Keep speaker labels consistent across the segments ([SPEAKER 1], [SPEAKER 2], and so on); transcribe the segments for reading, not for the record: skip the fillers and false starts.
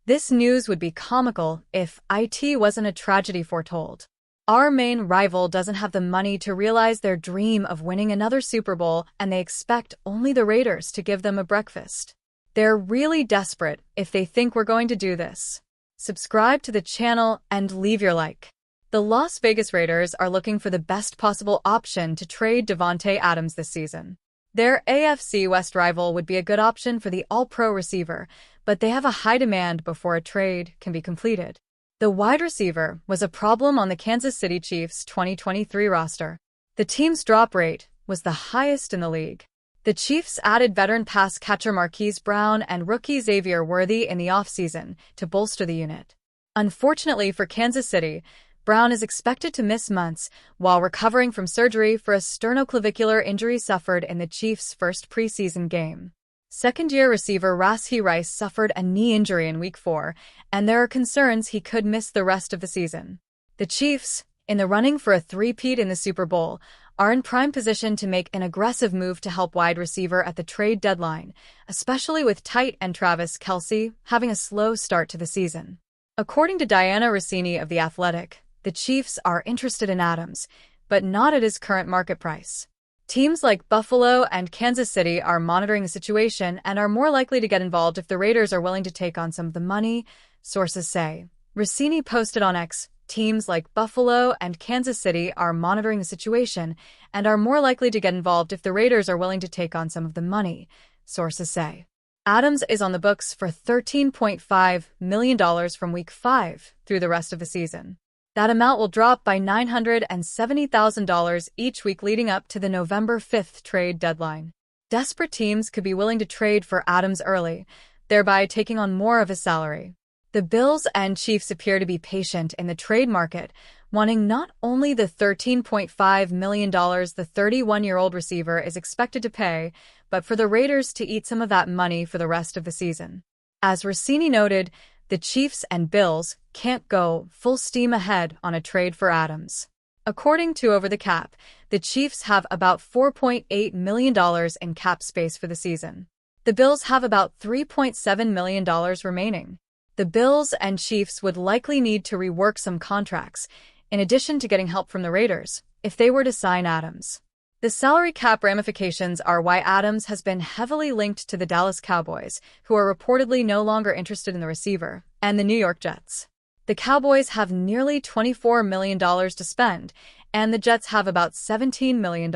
[SPEAKER 1] This news would be comical if it wasn't a tragedy foretold. Our main rival doesn't have the money to realize their dream of winning another Super Bowl, and they expect only the Raiders to give them a breakfast. They're really desperate if they think we're going to do this. Subscribe to the channel and leave your like. The Las Vegas Raiders are looking for the best possible option to trade Davante Adams this season. Their AFC West rival would be a good option for the All-Pro receiver, but they have a high demand before a trade can be completed. The wide receiver was a problem on the Kansas City Chiefs' 2023 roster. The team's drop rate was the highest in the league. The Chiefs added veteran pass catcher Marquise Brown and rookie Xavier Worthy in the offseason to bolster the unit. Unfortunately for Kansas City, Brown is expected to miss months while recovering from surgery for a sternoclavicular injury suffered in the Chiefs' first preseason game. Second-year receiver Rashee Rice suffered a knee injury in Week 4, and there are concerns he could miss the rest of the season. The Chiefs, in the running for a three-peat in the Super Bowl, are in prime position to make an aggressive move to help wide receiver at the trade deadline, especially with tight end Travis Kelce having a slow start to the season. According to Diana Rossini of The Athletic, the Chiefs are interested in Adams, but not at his current market price. Teams like Buffalo and Kansas City are monitoring the situation and are more likely to get involved if the Raiders are willing to take on some of the money, sources say. Rossini posted on X, teams like Buffalo and Kansas City are monitoring the situation and are more likely to get involved if the Raiders are willing to take on some of the money, sources say. Adams is on the books for $13.5 million from Week 5 through the rest of the season. That amount will drop by $970,000 each week leading up to the November 5th trade deadline. Desperate teams could be willing to trade for Adams early, thereby taking on more of his salary. The Bills and Chiefs appear to be patient in the trade market, wanting not only the $13.5 million the 31-year-old receiver is expected to pay, but for the Raiders to eat some of that money for the rest of the season. As Rossini noted, the Chiefs and Bills can't go full steam ahead on a trade for Adams. According to Over the Cap, the Chiefs have about $4.8 million in cap space for the season. The Bills have about $3.7 million remaining. The Bills and Chiefs would likely need to rework some contracts, in addition to getting help from the Raiders, if they were to sign Adams. The salary cap ramifications are why Adams has been heavily linked to the Dallas Cowboys, who are reportedly no longer interested in the receiver, and the New York Jets. The Cowboys have nearly $24 million to spend, and the Jets have about $17 million.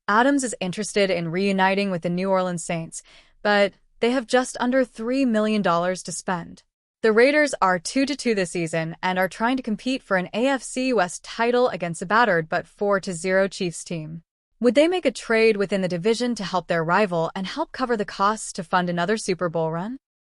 [SPEAKER 1] Adams is interested in reuniting with the New Orleans Saints, but they have just under $3 million to spend. The Raiders are 2-2 this season and are trying to compete for an AFC West title against a battered but 4-0 Chiefs team. Would they make a trade within the division to help their rival and help cover the costs to fund another Super Bowl run?